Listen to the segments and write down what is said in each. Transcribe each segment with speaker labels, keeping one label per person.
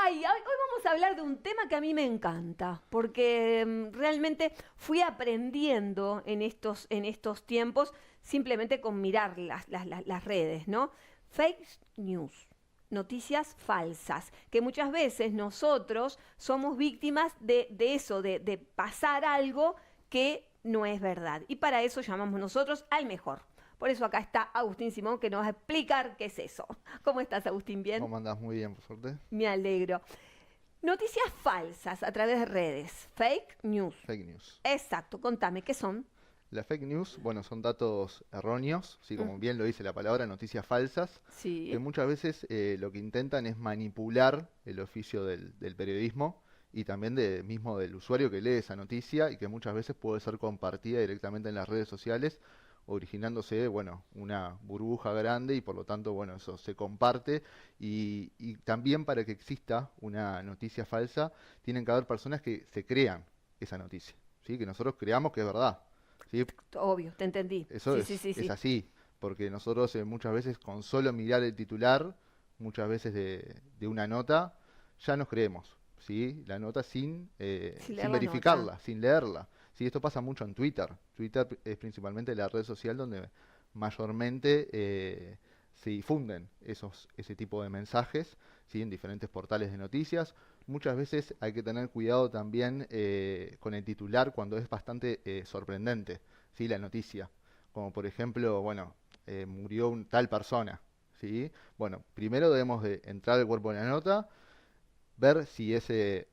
Speaker 1: Hoy vamos a hablar de un tema que a mí me encanta, porque realmente fui aprendiendo en estos tiempos simplemente con mirar las redes, ¿no? Fake news. Noticias falsas, que muchas veces nosotros somos víctimas de eso, de pasar algo que no es verdad. Y para eso llamamos nosotros al mejor. Por eso acá está Agustín Simón que nos va a explicar qué es eso. ¿Cómo estás, Agustín? ¿Bien?
Speaker 2: ¿Cómo andás? Muy bien, por suerte.
Speaker 1: Me alegro. Noticias falsas a través de redes. Fake news.
Speaker 2: Fake news.
Speaker 1: Exacto, contame, ¿qué son?
Speaker 2: La fake news, bueno, son datos erróneos, sí, como
Speaker 1: Ujú.
Speaker 2: bien lo dice la palabra, noticias falsas, que
Speaker 1: Sí,
Speaker 2: muchas veces lo que intentan es manipular el oficio del periodismo y también mismo del usuario que lee esa noticia y que muchas veces puede ser compartida directamente en las redes sociales, originándose, bueno, una burbuja grande y por lo tanto, bueno, eso se comparte y también para que exista una noticia falsa, tienen que haber personas que se crean esa noticia, ¿sí? Que nosotros creamos que es verdad. ¿Sí?
Speaker 1: obvio, te entendí.
Speaker 2: Eso
Speaker 1: Sí, sí, sí,
Speaker 2: es
Speaker 1: sí.
Speaker 2: así, porque nosotros muchas veces con solo mirar el titular, muchas veces de una nota, ya nos creemos, ¿sí? La nota
Speaker 1: Sin leer
Speaker 2: sin
Speaker 1: la nota.
Speaker 2: verificarla, sin leerla. ¿Sí? Esto pasa mucho en Twitter. Twitter es principalmente la red social donde mayormente se difunden ese tipo de mensajes, ¿sí? En diferentes portales de noticias. Muchas veces hay que tener cuidado también con el titular cuando es bastante sorprendente, ¿sí? La noticia. Como por ejemplo, bueno, murió tal persona, ¿sí? Bueno, primero debemos de entrar al cuerpo de la nota, ver si esa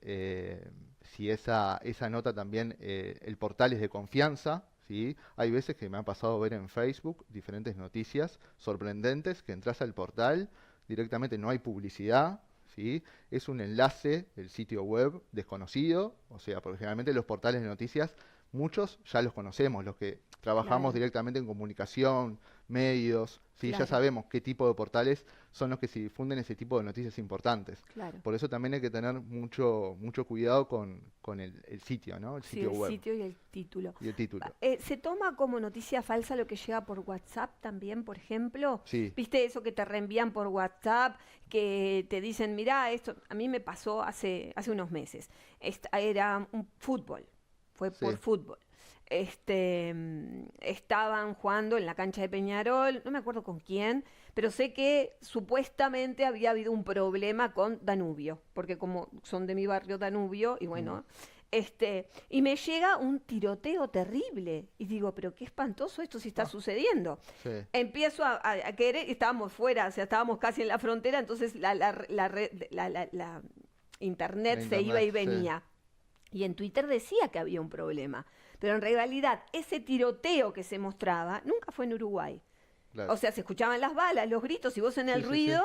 Speaker 2: nota también, el portal es de confianza, ¿sí? Hay veces que me ha pasado ver en Facebook diferentes noticias sorprendentes que entras al portal, directamente no hay publicidad, ¿sí? Es un enlace del sitio web desconocido, o sea, porque generalmente los portales de noticias, muchos ya los conocemos, los que trabajamos
Speaker 1: Claro,
Speaker 2: directamente en comunicación, medios, ¿sí? Ya
Speaker 1: claro,
Speaker 2: sabemos qué tipo de portales son los que se difunden ese tipo de noticias importantes.
Speaker 1: claro.
Speaker 2: Por eso también hay que tener mucho cuidado con el sitio, ¿no? El
Speaker 1: Sí,
Speaker 2: sitio
Speaker 1: el
Speaker 2: web
Speaker 1: sitio y el título.
Speaker 2: y el título.
Speaker 1: ¿Se toma como noticia falsa lo que llega por WhatsApp también, por ejemplo?
Speaker 2: Sí,
Speaker 1: ¿Viste eso que te reenvían por WhatsApp, que te dicen, mirá, esto a mí me pasó hace unos meses. Era un fútbol, fue por
Speaker 2: sí,
Speaker 1: fútbol. Estaban jugando en la cancha de Peñarol, no me acuerdo con quién, pero sé que supuestamente había habido un problema con Danubio, porque como son de mi barrio Danubio, y
Speaker 2: mm,
Speaker 1: bueno, y me llega un tiroteo terrible. Y digo, pero qué espantoso esto si está
Speaker 2: ah,
Speaker 1: sucediendo.
Speaker 2: sí.
Speaker 1: Empiezo a querer, estábamos fuera, o sea, estábamos casi en la frontera, entonces la internet
Speaker 2: La
Speaker 1: se iba
Speaker 2: internet,
Speaker 1: y
Speaker 2: sí,
Speaker 1: venía. Y en Twitter decía que había un problema. Pero en realidad, ese tiroteo que se mostraba nunca fue en Uruguay. O
Speaker 2: claro.
Speaker 1: sea, se escuchaban las balas, los gritos y vos en el
Speaker 2: Sí, sí, sí.
Speaker 1: ruido,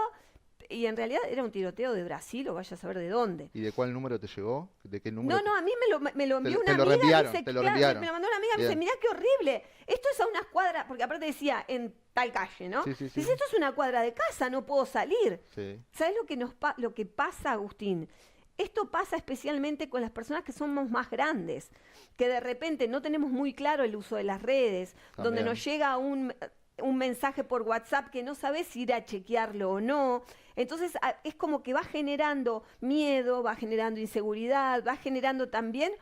Speaker 1: y en realidad era un tiroteo de Brasil o vaya a saber de dónde.
Speaker 2: ¿Y de cuál número te llegó? ¿De qué número
Speaker 1: No, no, a mí me lo envió una
Speaker 2: te lo
Speaker 1: amiga,
Speaker 2: reenviaron?
Speaker 1: dice,
Speaker 2: Te lo
Speaker 1: claro, me
Speaker 2: reenviaron.
Speaker 1: lo mandó una amiga, me dice,
Speaker 2: Bien.
Speaker 1: mirá qué horrible, esto es a unas cuadras, porque aparte decía, en tal calle, ¿no?
Speaker 2: Sí, sí, sí.
Speaker 1: Dice, esto es una cuadra de casa, no puedo salir.
Speaker 2: Sí,
Speaker 1: ¿Sabes lo que pasa, Agustín? Esto pasa especialmente con las personas que somos más grandes, que de repente no tenemos muy claro el uso de las redes, donde nos
Speaker 2: también.
Speaker 1: llega un mensaje por WhatsApp que no sabes si ir a chequearlo o no. Entonces es como que va generando miedo, va generando inseguridad, va generando también,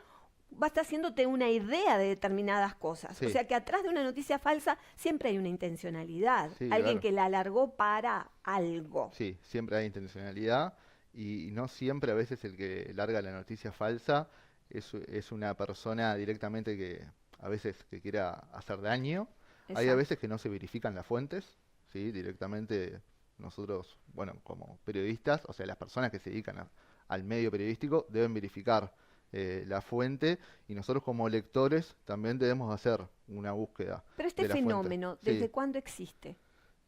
Speaker 1: va a estar haciéndote una idea de determinadas cosas. O
Speaker 2: Sí,
Speaker 1: sea que atrás de una noticia falsa siempre hay una intencionalidad,
Speaker 2: sí,
Speaker 1: alguien
Speaker 2: claro.
Speaker 1: que la alargó para algo.
Speaker 2: Sí, siempre hay intencionalidad y no siempre a veces el que larga la noticia falsa es una persona directamente que a veces que quiera hacer daño. Hay a
Speaker 1: Exacto.
Speaker 2: veces que no se verifican las fuentes, ¿sí? Directamente nosotros, bueno, como periodistas, o sea, las personas que se dedican al medio periodístico deben verificar la fuente y nosotros como lectores también debemos hacer una búsqueda
Speaker 1: Pero este
Speaker 2: de la fuente.
Speaker 1: fenómeno,
Speaker 2: Sí,
Speaker 1: ¿desde cuándo existe?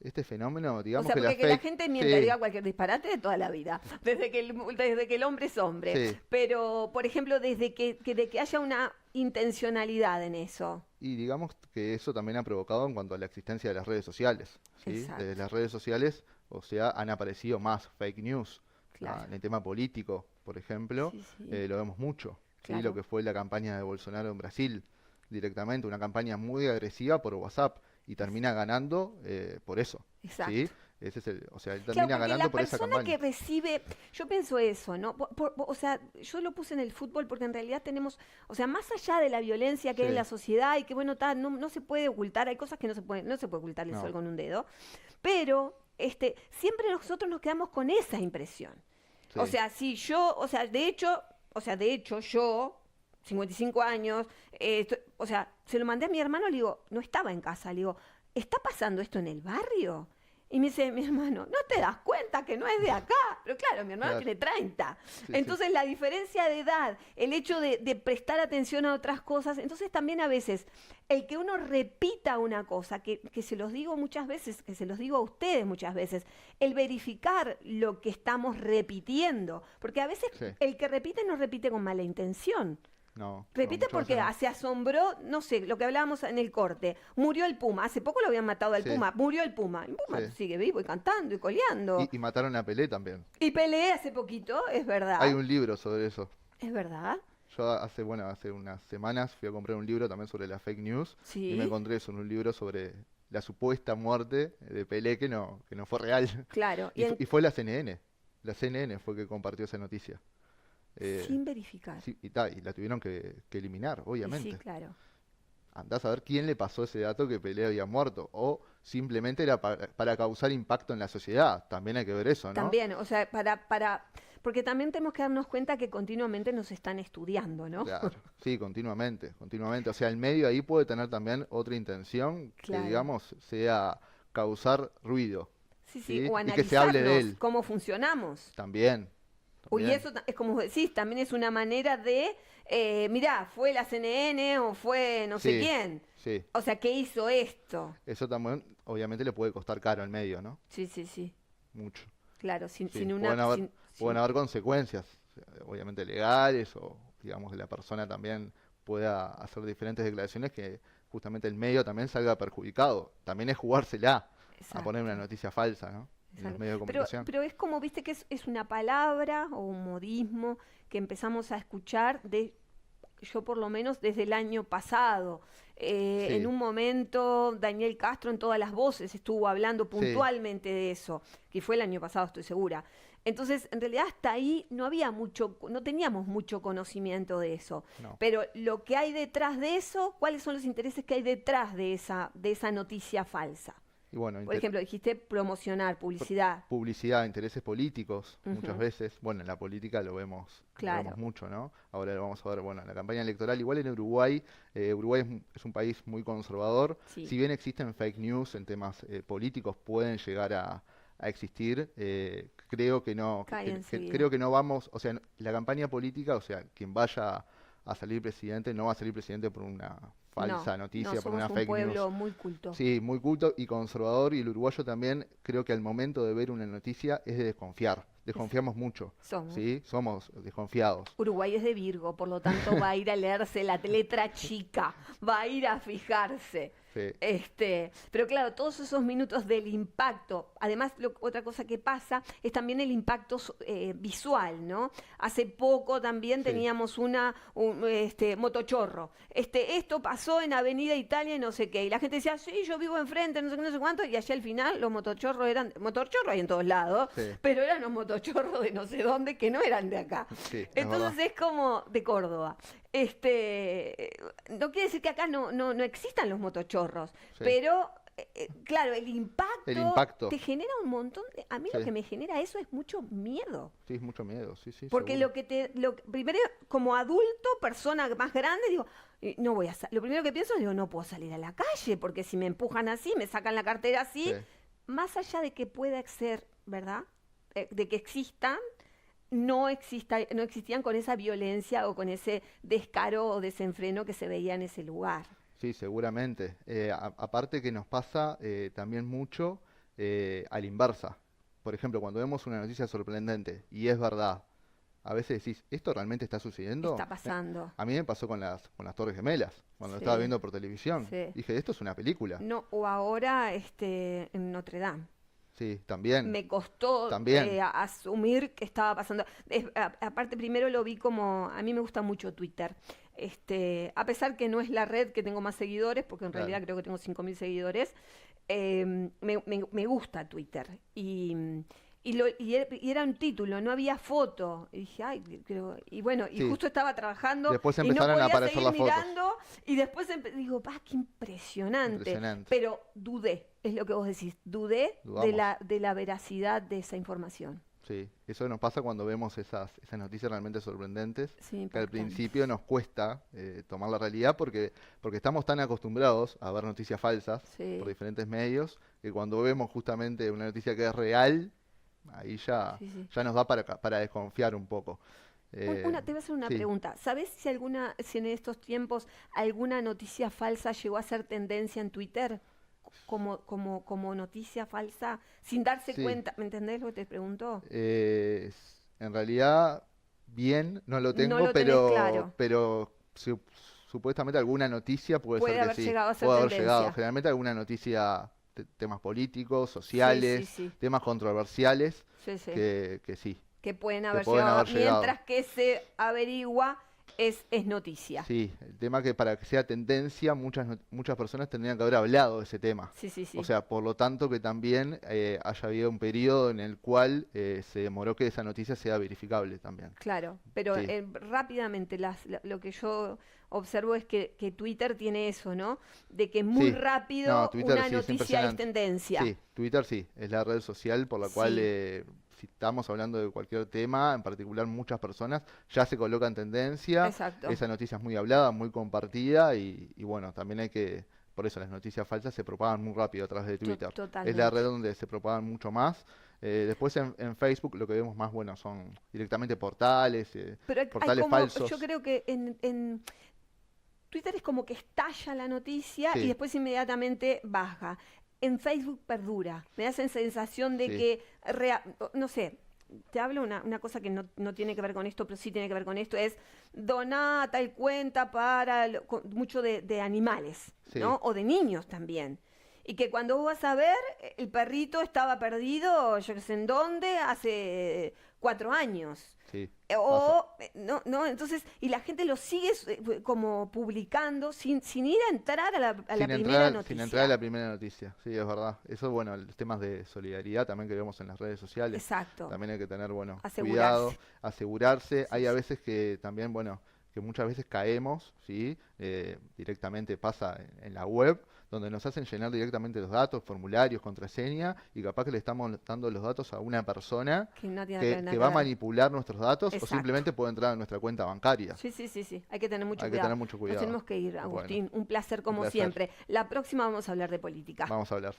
Speaker 2: este fenómeno,
Speaker 1: O
Speaker 2: digamos
Speaker 1: sea,
Speaker 2: que la
Speaker 1: porque que la
Speaker 2: fake,
Speaker 1: gente miente,
Speaker 2: sí,
Speaker 1: diga cualquier disparate de toda la vida, desde que el hombre es hombre.
Speaker 2: sí.
Speaker 1: Pero, por ejemplo, de que haya una intencionalidad en eso.
Speaker 2: Y digamos que eso también ha provocado en cuanto a la existencia de las redes sociales, ¿sí? Desde
Speaker 1: Exacto,
Speaker 2: las redes sociales, o sea, han aparecido más fake news.
Speaker 1: claro.
Speaker 2: En el tema político, por ejemplo,
Speaker 1: Sí, sí,
Speaker 2: lo vemos mucho, ¿sí? Lo
Speaker 1: claro.
Speaker 2: que fue la campaña de Bolsonaro en Brasil, directamente, una campaña muy agresiva por WhatsApp y
Speaker 1: Es-
Speaker 2: termina ganando por eso, ¿sí?
Speaker 1: exacto.
Speaker 2: Ese es o sea, él
Speaker 1: Claro,
Speaker 2: termina
Speaker 1: porque
Speaker 2: ganando
Speaker 1: la
Speaker 2: por esa
Speaker 1: persona que
Speaker 2: campaña.
Speaker 1: recibe, yo pienso eso, ¿no? O sea, yo lo puse en el fútbol porque en realidad tenemos, o sea, más allá de la violencia que hay en
Speaker 2: Sí,
Speaker 1: la sociedad y que bueno, no, no se puede ocultar, hay cosas que no se puede ocultar el sol
Speaker 2: no,
Speaker 1: con un dedo, pero siempre nosotros nos quedamos con esa impresión. O
Speaker 2: sí,
Speaker 1: sea, si yo, de hecho, yo, 55 años, o sea, se lo mandé a mi hermano, le digo, no estaba en casa, le digo, ¿está pasando esto en el barrio? Y me dice mi hermano, ¿no te das cuenta que no es de acá? Pero claro, mi hermano
Speaker 2: claro,
Speaker 1: tiene 30.
Speaker 2: sí, sí,
Speaker 1: Entonces la diferencia de edad, el hecho de prestar atención a otras cosas, entonces también a veces el que uno repita una cosa, que se los digo muchas veces, que se los digo a ustedes muchas veces, el verificar lo que estamos repitiendo, porque a veces
Speaker 2: sí,
Speaker 1: el que repite no repite con mala intención.
Speaker 2: no, no,
Speaker 1: Repite
Speaker 2: muchas veces
Speaker 1: porque
Speaker 2: no.
Speaker 1: se asombró, no sé, lo que hablábamos en el corte. Murió el Puma. Hace poco lo habían matado al
Speaker 2: Sí,
Speaker 1: Puma. Murió el Puma. El Puma
Speaker 2: sí.
Speaker 1: sigue vivo y cantando y coleando.
Speaker 2: Y mataron a Pelé también.
Speaker 1: Y peleé hace poquito, es
Speaker 2: Hay
Speaker 1: verdad.
Speaker 2: un libro sobre eso.
Speaker 1: Es verdad.
Speaker 2: Yo hace unas semanas fui a comprar un libro también sobre la fake news y me
Speaker 1: Sí,
Speaker 2: encontré eso en un libro sobre la supuesta muerte de Pelé que no fue real.
Speaker 1: claro.
Speaker 2: Y fue la CNN. La CNN fue que compartió esa noticia. Eh,
Speaker 1: Sin verificar.
Speaker 2: sí, y la tuvieron que eliminar,
Speaker 1: Y sí,
Speaker 2: obviamente.
Speaker 1: claro.
Speaker 2: Andás a ver quién le pasó ese dato que Pelé había muerto. O simplemente era para causar impacto en la sociedad. También hay que ver eso, ¿no?
Speaker 1: También, o sea, porque también tenemos que darnos cuenta que continuamente nos están estudiando, ¿no?
Speaker 2: Claro, sí, continuamente, continuamente. O sea, el medio ahí puede tener también otra intención que,
Speaker 1: Claro.
Speaker 2: digamos, sea causar ruido,
Speaker 1: Sí, sí,
Speaker 2: ¿sí?
Speaker 1: o
Speaker 2: Y que se hable de
Speaker 1: analizarnos
Speaker 2: él
Speaker 1: cómo funcionamos.
Speaker 2: también,
Speaker 1: Uy,
Speaker 2: también.
Speaker 1: es como vos decís, también es una manera de, mirá, fue la CNN o fue no sé
Speaker 2: Sí,
Speaker 1: quién.
Speaker 2: sí.
Speaker 1: O sea, ¿qué hizo esto?
Speaker 2: Eso también, obviamente, le puede costar caro al medio, ¿no?
Speaker 1: Sí, sí, sí.
Speaker 2: Mucho.
Speaker 1: Claro,
Speaker 2: Sí, pueden
Speaker 1: sin-
Speaker 2: haber consecuencias, obviamente legales o, digamos, que la persona también pueda hacer diferentes declaraciones que justamente el medio también salga perjudicado. También es jugársela a poner una
Speaker 1: exacto,
Speaker 2: noticia falsa, ¿no? En los
Speaker 1: exacto.
Speaker 2: medios de comunicación.
Speaker 1: Pero es como, viste, que es una palabra o un modismo que empezamos a escuchar yo por lo menos desde el año pasado. En
Speaker 2: Sí,
Speaker 1: un momento, Daniel Castro en todas las voces estuvo hablando
Speaker 2: sí,
Speaker 1: puntualmente de eso, que fue el año pasado, estoy segura. Entonces, en realidad hasta ahí no había mucho, no teníamos mucho conocimiento de eso.
Speaker 2: no.
Speaker 1: Pero lo que hay detrás de eso, ¿cuáles son los intereses que hay detrás de esa noticia falsa?
Speaker 2: Y bueno,
Speaker 1: Por ejemplo, dijiste promocionar, publicidad.
Speaker 2: publicidad, intereses políticos, muchas
Speaker 1: Ujú,
Speaker 2: veces. Bueno, en la política lo vemos
Speaker 1: claro,
Speaker 2: mucho, ¿no? Ahora lo vamos a ver, bueno, en la campaña electoral, igual en Uruguay, Uruguay es un país muy conservador.
Speaker 1: sí,
Speaker 2: Si bien existen fake news en temas políticos, pueden llegar a existir. Creo que no,
Speaker 1: cae
Speaker 2: creo
Speaker 1: enseguida.
Speaker 2: que no vamos, o sea, la campaña política, o sea, quien vaya a salir presidente no va a salir presidente por una
Speaker 1: No,
Speaker 2: falsa
Speaker 1: no,
Speaker 2: noticia, por una
Speaker 1: somos un
Speaker 2: fake news.
Speaker 1: pueblo muy culto.
Speaker 2: Sí, muy culto y conservador, y el uruguayo también creo que al momento de ver una noticia es de desconfiar.
Speaker 1: Es-
Speaker 2: Desconfiamos mucho,
Speaker 1: somos.
Speaker 2: ¿sí? Somos desconfiados.
Speaker 1: Uruguay es de Virgo, por lo tanto va a ir a leerse la letra chica, va a ir a fijarse.
Speaker 2: Sí,
Speaker 1: Pero claro, todos esos minutos del impacto, además otra cosa que pasa es también el impacto visual, ¿no? Hace poco también
Speaker 2: sí,
Speaker 1: teníamos un motochorro. Esto pasó en Avenida Italia y no sé qué. Y la gente decía, sí, yo vivo enfrente, no sé qué, no sé cuánto. Y allá al final los motochorros motochorros hay en todos lados,
Speaker 2: sí,
Speaker 1: pero eran los motochorros de no sé dónde que no eran de acá.
Speaker 2: sí, es verdad.
Speaker 1: Entonces es como de Córdoba. No quiere decir que acá no existan los motochorros,
Speaker 2: Sí.
Speaker 1: pero claro, el
Speaker 2: El
Speaker 1: impacto
Speaker 2: impacto,
Speaker 1: te genera un montón a mí lo
Speaker 2: sí,
Speaker 1: que me genera eso es mucho miedo.
Speaker 2: sí, es mucho miedo, sí, sí,
Speaker 1: Porque
Speaker 2: seguro.
Speaker 1: primero, como adulto, persona más grande, digo, no voy a lo primero que pienso, digo, no puedo salir a la calle, porque si me empujan así, me sacan la cartera
Speaker 2: Sí,
Speaker 1: así, más allá de que pueda ser, ¿verdad? De que existan, no existían con esa violencia o con ese descaro o desenfreno que se veía en ese lugar.
Speaker 2: sí, seguramente. Aparte que nos pasa también mucho a la inversa. Por ejemplo, cuando vemos una noticia sorprendente y es verdad, a veces decís, ¿esto realmente está sucediendo?
Speaker 1: Está pasando.
Speaker 2: A mí me pasó con las Torres Gemelas, cuando lo estaba
Speaker 1: Sí,
Speaker 2: viendo por televisión.
Speaker 1: sí.
Speaker 2: Dije, esto es una película.
Speaker 1: No, o ahora en Notre Dame.
Speaker 2: Sí, también,
Speaker 1: Me costó
Speaker 2: también,
Speaker 1: asumir que estaba pasando. Aparte, primero lo vi como, a mí me gusta mucho Twitter. A pesar que no es la red que tengo más seguidores, porque en
Speaker 2: claro.
Speaker 1: realidad creo que tengo 5.000 seguidores, me gusta Twitter. Y era un título, no había foto. Y dije, ay, y bueno, y
Speaker 2: Sí.
Speaker 1: justo estaba trabajando
Speaker 2: Después
Speaker 1: y no
Speaker 2: empezaron a
Speaker 1: podía
Speaker 2: aparecer
Speaker 1: seguir
Speaker 2: las fotos.
Speaker 1: mirando. Y después digo, qué impresionante.
Speaker 2: Impresionante.
Speaker 1: Pero dudé, es lo que vos decís, dudé
Speaker 2: Dudamos.
Speaker 1: de la veracidad de esa información.
Speaker 2: Sí, eso nos pasa cuando vemos esas noticias realmente sorprendentes,
Speaker 1: Sí,
Speaker 2: que al
Speaker 1: impactante.
Speaker 2: principio nos cuesta tomar la realidad porque estamos tan acostumbrados a ver noticias falsas
Speaker 1: Sí.
Speaker 2: por diferentes medios, que cuando vemos justamente una noticia que es real, ahí ya,
Speaker 1: Sí, sí.
Speaker 2: ya nos da para desconfiar un poco. Eh,
Speaker 1: Te voy a hacer una
Speaker 2: sí,
Speaker 1: pregunta. ¿Sabés si en estos tiempos alguna noticia falsa llegó a ser tendencia en Twitter? Como noticia falsa, sin darse
Speaker 2: sí.
Speaker 1: cuenta. ¿Me entendés lo que te pregunto?
Speaker 2: En realidad, bien, no lo
Speaker 1: No
Speaker 2: tengo,
Speaker 1: lo tenés claro.
Speaker 2: pero supuestamente alguna noticia puede
Speaker 1: Puede
Speaker 2: ser que
Speaker 1: haber
Speaker 2: sí,
Speaker 1: llegado a ser
Speaker 2: puede haber llegado.
Speaker 1: tendencia.
Speaker 2: Generalmente alguna noticia, temas políticos,
Speaker 1: Sí, sí,
Speaker 2: sociales,
Speaker 1: sí.
Speaker 2: temas controversiales,
Speaker 1: Sí, sí.
Speaker 2: que sí,
Speaker 1: Que pueden
Speaker 2: que
Speaker 1: haber
Speaker 2: pueden
Speaker 1: llegado.
Speaker 2: haber llegado.
Speaker 1: Mientras que se averigua, es noticia.
Speaker 2: Sí, el tema que para que sea tendencia, muchas personas tendrían que haber hablado de ese tema.
Speaker 1: Sí, sí,
Speaker 2: O
Speaker 1: sí.
Speaker 2: sea, por lo tanto que también haya habido un periodo en el cual se demoró que esa noticia sea verificable también.
Speaker 1: Claro, pero
Speaker 2: Sí.
Speaker 1: rápidamente lo que yo observo es que Twitter tiene eso, ¿no? De que muy
Speaker 2: Sí, no,
Speaker 1: rápido
Speaker 2: Twitter
Speaker 1: una
Speaker 2: sí es
Speaker 1: noticia es
Speaker 2: impresionante.
Speaker 1: tendencia.
Speaker 2: Sí, Twitter sí, es la red social por la cual,
Speaker 1: Sí,
Speaker 2: si estamos hablando de cualquier tema, en particular muchas personas, ya se coloca en tendencia,
Speaker 1: exacto.
Speaker 2: esa noticia es muy hablada, muy compartida y bueno, también por eso las noticias falsas se propagan muy rápido a través de Twitter. Es la red
Speaker 1: Totalmente.
Speaker 2: donde se propagan mucho más. Después en Facebook lo que vemos más, bueno, son directamente portales,
Speaker 1: Pero hay
Speaker 2: portales
Speaker 1: como, yo
Speaker 2: falsos.
Speaker 1: creo que en Twitter es como que estalla la noticia y
Speaker 2: Sí,
Speaker 1: después inmediatamente baja. En Facebook perdura. Me da esa sensación de
Speaker 2: sí,
Speaker 1: que, no sé, te hablo una cosa que no tiene que ver con esto, pero sí tiene que ver con esto, es doná tal cuenta para mucho de animales,
Speaker 2: sí,
Speaker 1: ¿no? O de niños también. Y que cuando vos vas a ver, el perrito estaba perdido, yo no sé en dónde, hace 4 años.
Speaker 2: sí, pasa.
Speaker 1: No, entonces, y la gente lo sigue como publicando sin ir a entrar a la primera
Speaker 2: Sin entrar a la
Speaker 1: noticia.
Speaker 2: primera noticia, sí, es verdad. Eso, bueno, los temas de solidaridad también que vemos en las redes sociales,
Speaker 1: Exacto,
Speaker 2: también hay que tener, bueno, cuidado,
Speaker 1: asegurarse.
Speaker 2: asegurarse.
Speaker 1: Sí,
Speaker 2: Hay a
Speaker 1: sí.
Speaker 2: veces que también, bueno, que muchas veces caemos, ¿sí? Directamente pasa en la web, donde nos hacen llenar directamente los datos, formularios, contraseña, y capaz que le estamos dando los datos a una persona
Speaker 1: Que no tiene nada
Speaker 2: que
Speaker 1: que
Speaker 2: va a
Speaker 1: ver.
Speaker 2: manipular nuestros datos o
Speaker 1: Exacto.
Speaker 2: simplemente puede entrar a nuestra cuenta bancaria.
Speaker 1: Sí, sí, sí, sí. Hay que tener mucho
Speaker 2: Hay que
Speaker 1: cuidado.
Speaker 2: tener mucho
Speaker 1: Nos
Speaker 2: cuidado.
Speaker 1: tenemos que ir,
Speaker 2: Bueno,
Speaker 1: Agustín. Un placer
Speaker 2: un
Speaker 1: como
Speaker 2: placer.
Speaker 1: siempre. La próxima vamos a hablar de política.
Speaker 2: Vamos a hablar.